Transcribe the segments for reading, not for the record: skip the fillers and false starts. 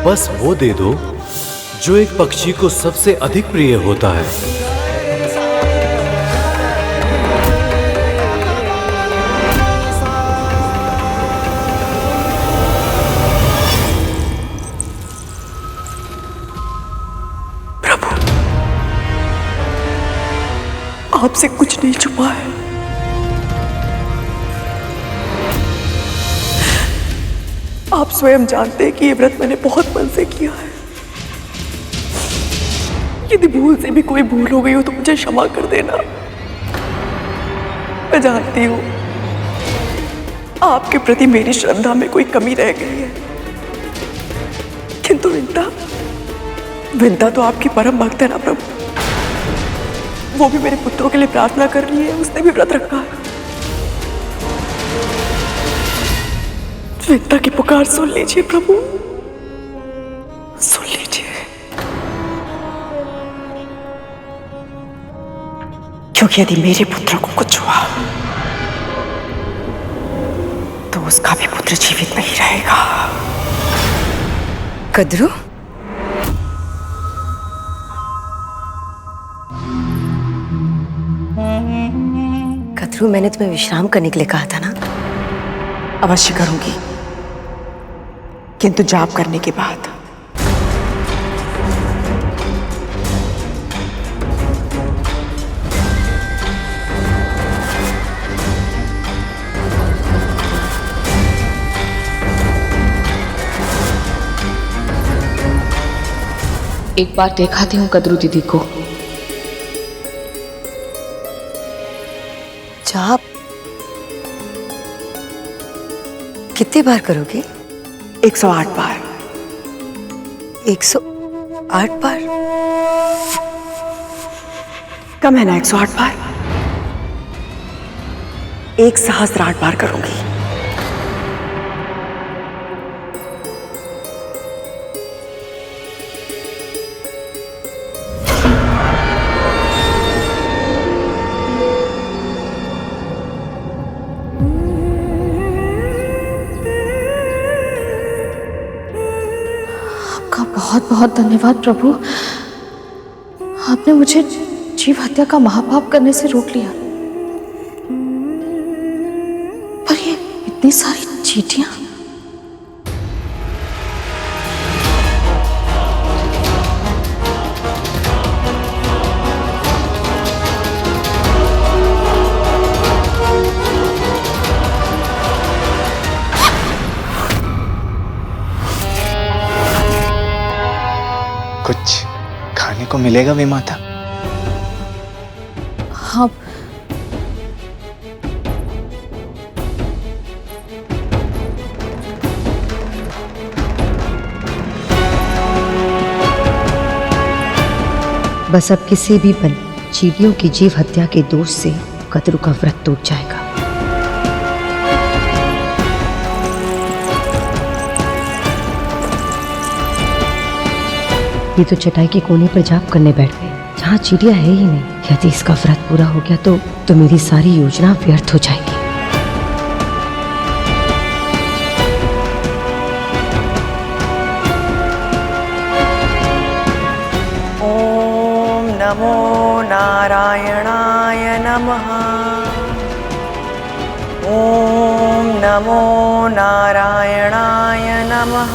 बस वो दे दो जो एक पक्षी को सबसे अधिक प्रिय होता है। प्रभु, आपसे कुछ नहीं छुपा है। आप स्वयं जानते हैं कि ये व्रत मैंने बहुत मन से किया है। यदि भूल से भी कोई भूल हो गई हो तो मुझे क्षमा कर देना। मैं जानती हूँ आपके प्रति मेरी श्रद्धा में कोई कमी रह गई है, किंतु विंता तो आपकी परम भक्त है ना प्रभु। वो भी मेरे पुत्रों के लिए प्रार्थना कर रही है, उसने भी व्रत रखा है। विंता की पुकार सुन लीजिए प्रभु, सुन लीजिए। क्योंकि यदि मेरे पुत्र को कुछ हुआ तो उसका भी पुत्र जीवित नहीं रहेगा। कद्रू, कद्रू, मैंने तुम्हें विश्राम करने के लिए कहा था ना। अवश्य करूंगी, किंतु जाप करने के बाद। एक बार दिखाती हूँ कद्रू दीदी को। जाप कितनी बार करोगे? 108 बार। 108 बार? कम है ना 108 बार? 1008 बार करूंगी। बहुत बहुत धन्यवाद प्रभु, आपने मुझे जीव हत्या का महापाप करने से रोक लिया। पर ये इतनी सारी चींटियां। कुछ खाने को मिलेगा विमाता? हाँ, बस अब किसी भी पल चींटियों की जीव हत्या के दोष से कद्रू का व्रत टूट जाएगा। ये तो चटाई के कोने पर जाप करने बैठ गए, जहाँ चींटियां है ही नहीं। यदि इसका व्रत पूरा हो गया तो मेरी सारी योजना व्यर्थ हो जाएगी। ओम नमो नारायणाय नमः। ओम नमो नारायणाय नमः।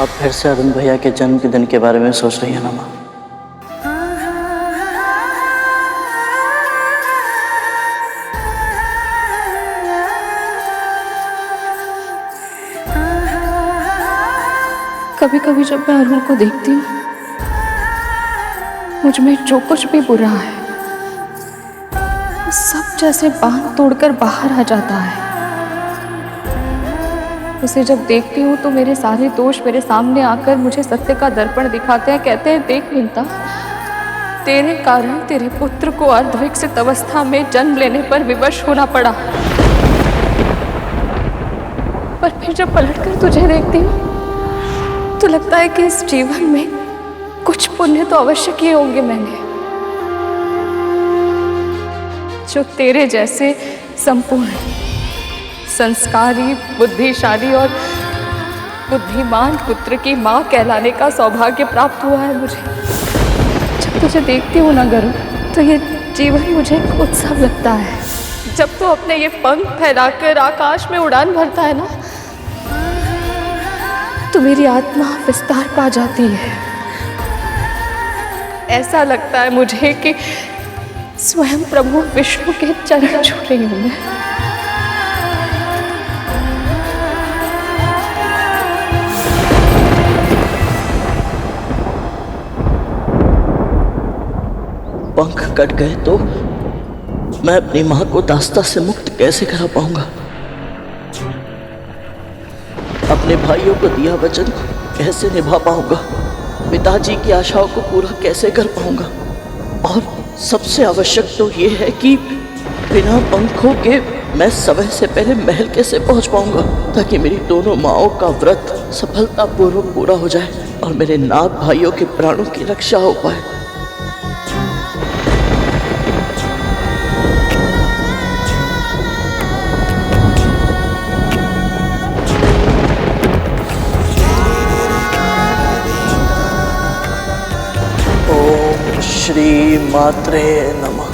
आप फिर से अरुण भैया के जन्म के दिन के बारे में सोच रही है ना माँ? कभी कभी जब मैं अरुण को देखती हूँ मुझ में जो कुछ भी बुरा है वो सब जैसे बांध तोड़कर बाहर आ जाता है। उसे जब देखती हूँ तो मेरे सारे दोष मेरे सामने आकर मुझे सत्य का दर्पण दिखाते हैं। कहते हैं, देख विंता, तेरे कारण तेरे पुत्र को अर्धविकसित अवस्था में जन्म लेने पर विवश होना पड़ा। पर फिर जब पलटकर तुझे देखती हूँ तो लगता है कि इस जीवन में कुछ पुण्य तो अवश्य किए होंगे मैंने, जो तेरे जैसे संपूर्ण, संस्कारी, बुद्धिशाली और बुद्धिमान पुत्र की माँ कहलाने का सौभाग्य प्राप्त हुआ है मुझे। जब तुझे देखती हूँ ना गरुड़, तो ये जीवन मुझे एक उत्सव लगता है। जब तू अपने ये पंख फैलाकर आकाश में उड़ान भरता है ना, तो मेरी आत्मा विस्तार पा जाती है। ऐसा लगता है मुझे कि स्वयं प्रभु विष्णु के चरण छू रही हूँ मैं। पंख कट गए तो मैं अपनी मां को दास्ता से मुक्त कैसे करा पाऊंगा? अपने भाइयों को दिया वचन कैसे निभा पाऊंगा? पिताजी की आशाओं को पूरा कैसे कर पाऊंगा? और सबसे आवश्यक तो ये है कि बिना पंखों के मैं समय से पहले महल कैसे पहुंच पाऊंगा, ताकि मेरी दोनों माओं का व्रत सफलतापूर्वक पूरा हो जाए और मेरे नाग भाइयों के प्राणों की रक्षा हो पाए। श्री मात्रे नमः।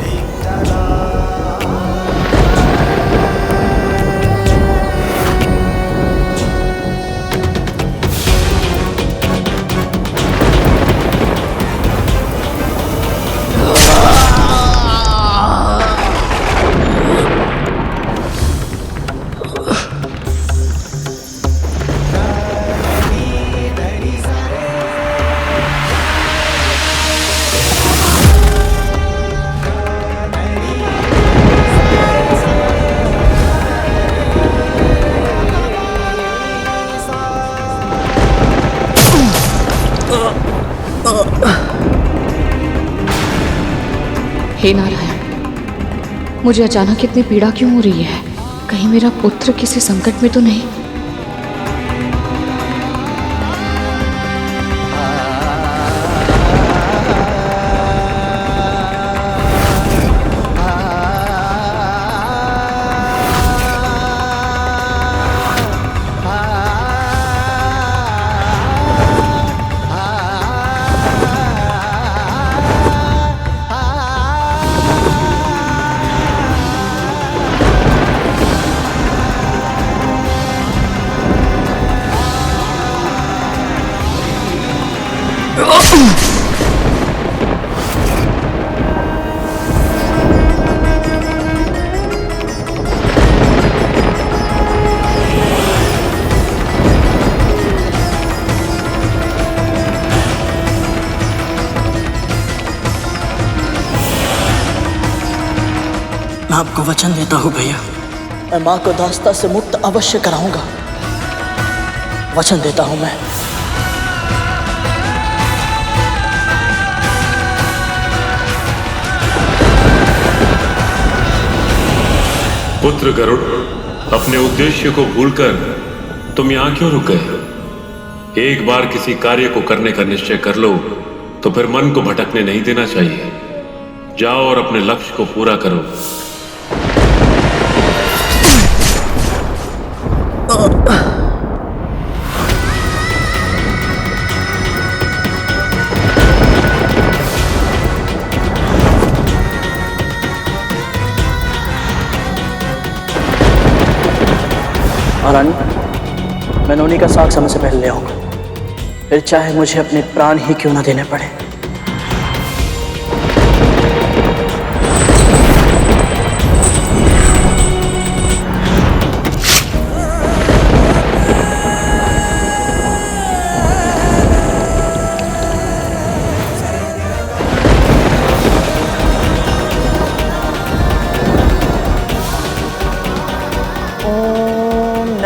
हे नारायण, मुझे अचानक इतनी पीड़ा क्यों हो रही है? कहीं मेरा पुत्र किसी संकट में तो नहीं? मैं आपको वचन देता हूँ भैया, मैं माँ को दास्ता से मुक्त अवश्य कराऊंगा। वचन देता हूँ मैं। पुत्र गरुड़, अपने उद्देश्य को भूलकर तुम यहाँ क्यों रुक गए? एक बार किसी कार्य को करने का निश्चय कर लो तो फिर मन को भटकने नहीं देना चाहिए। जाओ और अपने लक्ष्य को पूरा करो। महारानी, मैं नोनी का साग समय से पहले ले आऊंगा, फिर चाहे मुझे अपने प्राण ही क्यों ना देने पड़े।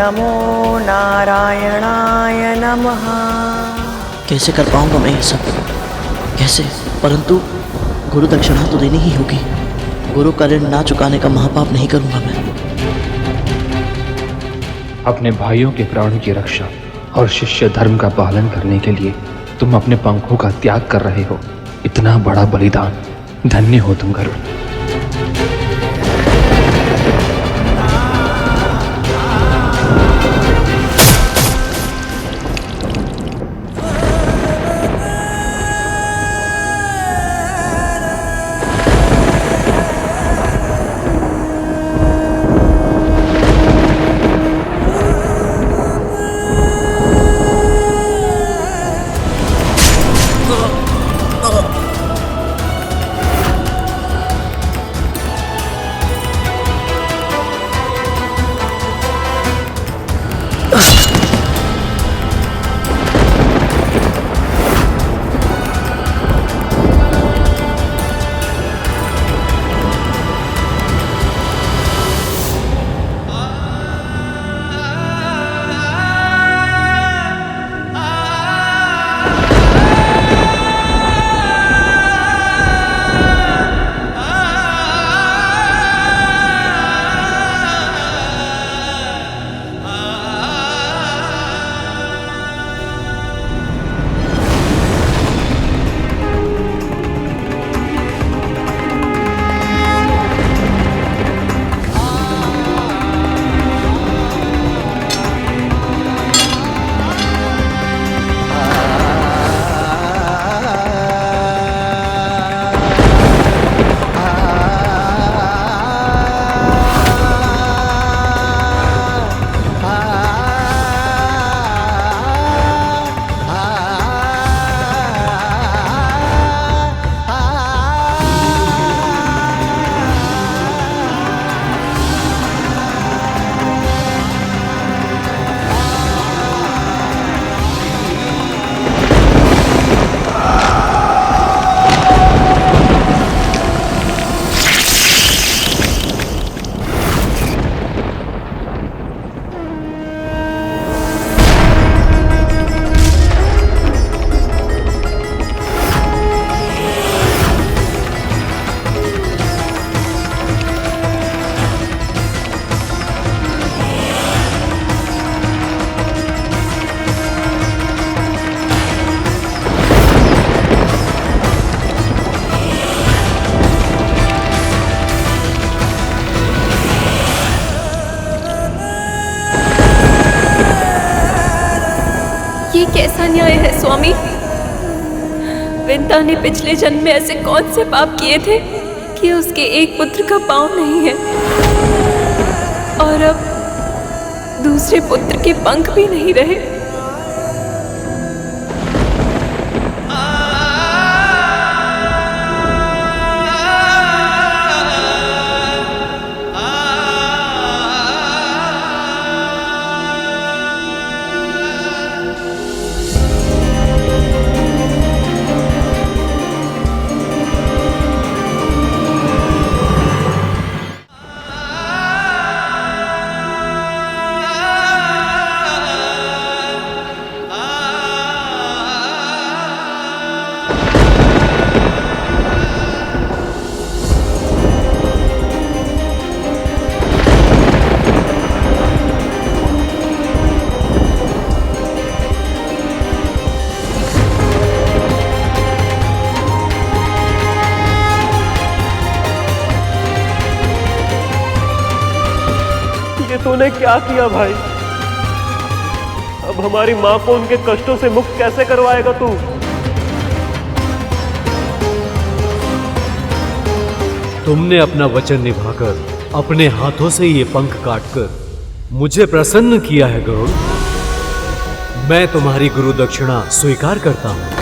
नमो नारायणाय नमः। कैसे कर पाऊंगा मैं ये सब? कैसे? परंतु गुरु दक्षिणा तो देनी ही होगी। गुरु का ऋण ना चुकाने का महापाप नहीं करूंगा मैं। अपने भाइयों के प्राणों की रक्षा और शिष्य धर्म का पालन करने के लिए तुम अपने पंखों का त्याग कर रहे हो। इतना बड़ा बलिदान, धन्य हो तुम गरुड़। ये कैसा न्याय है स्वामी? विंता ने पिछले जन्म में ऐसे कौन से पाप किए थे कि उसके एक पुत्र का पांव नहीं है और अब दूसरे पुत्र के पंख भी नहीं रहे। ये तूने क्या किया भाई? अब हमारी माँ को उनके कष्टों से मुक्त कैसे करवाएगा तू? तुमने अपना वचन निभाकर अपने हाथों से ये पंख काटकर मुझे प्रसन्न किया है गरुड़। मैं तुम्हारी गुरु दक्षिणा स्वीकार करता हूं।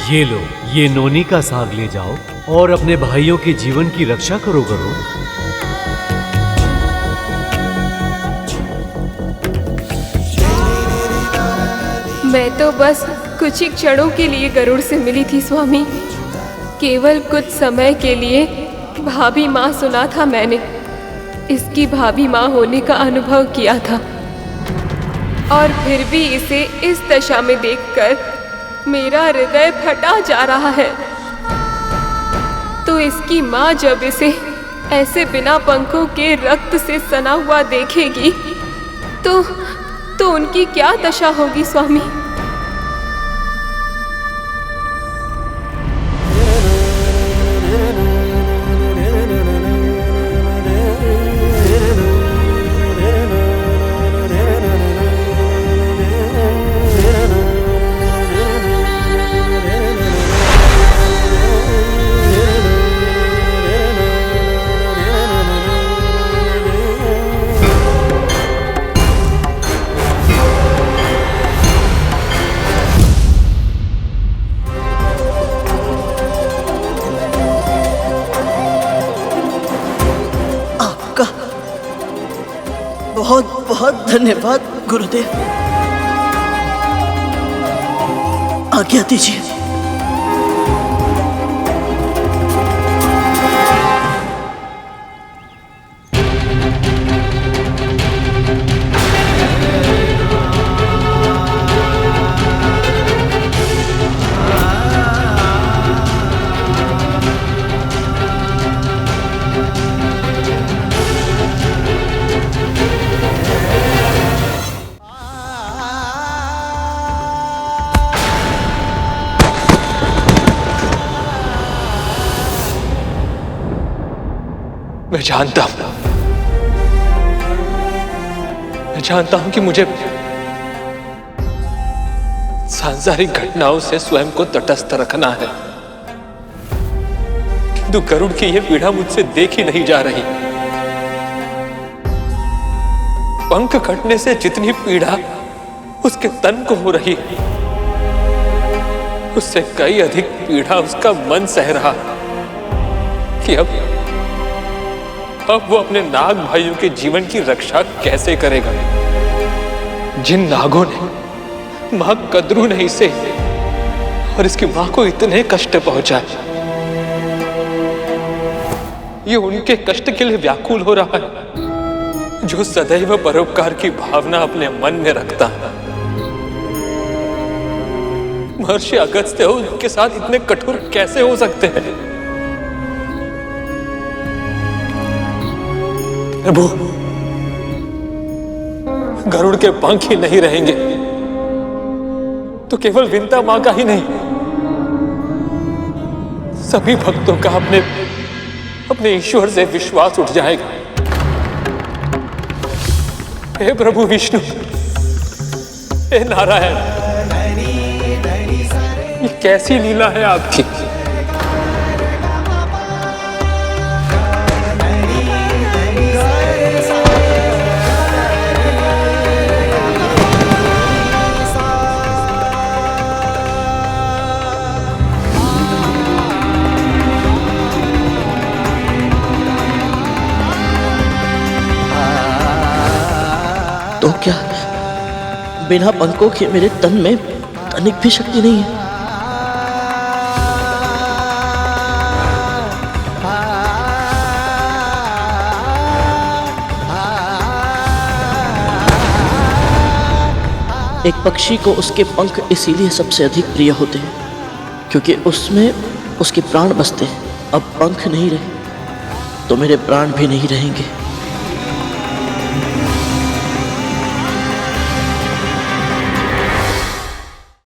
ये लो, ये नोनी का साग ले जाओ और अपने भाइयों के जीवन की रक्षा करो गरुड़। मैं तो बस कुछ ही क्षणों के लिए गरुड़ से मिली थी स्वामी, केवल कुछ समय के लिए भाभी माँ सुना था मैंने, इसकी भाभी माँ होने का अनुभव किया था, और फिर भी इसे इस दशा में देखकर मेरा हृदय फटा जा रहा है। तो इसकी माँ जब इसे ऐसे बिना पंखों के रक्त से सना हुआ देखेगी तो उनकी क्या दशा होगी स्वामी? बहुत बहुत धन्यवाद गुरुदेव। आज्ञा दीजिए। मैं जानता हूं कि मुझे सांसारिक घटनाओं से स्वयं को तटस्थ रखना है, किंतु गरुड़ की यह पीड़ा मुझसे देखी नहीं जा रही। पंख कटने से जितनी पीड़ा उसके तन को हो रही है, उससे कई अधिक पीड़ा उसका मन सह रहा कि अब वो अपने नाग भाइयों के जीवन की रक्षा कैसे करेगा, जिन नागों ने मां कद्रू ने इसे और इसकी मां को इतने कष्ट पहुंचाए। ये उनके कष्ट के लिए व्याकुल हो रहा है जो सदैव परोपकार की भावना अपने मन में रखता है। महर्षि अगस्त्य उनके साथ इतने कठोर कैसे हो सकते हैं? प्रभु, गरुड़ के पंख ही नहीं रहेंगे तो केवल विंता मां का ही नहीं, सभी भक्तों का अपने ईश्वर से विश्वास उठ जाएगा। हे प्रभु विष्णु, हे नारायण, ये कैसी लीला है आपकी। तो क्या बिना पंखों के मेरे तन में तनिक भी शक्ति नहीं है? एक पक्षी को उसके पंख इसीलिए सबसे अधिक प्रिय होते हैं क्योंकि उसमें उसके प्राण बसते हैं। अब पंख नहीं रहे तो मेरे प्राण भी नहीं रहेंगे।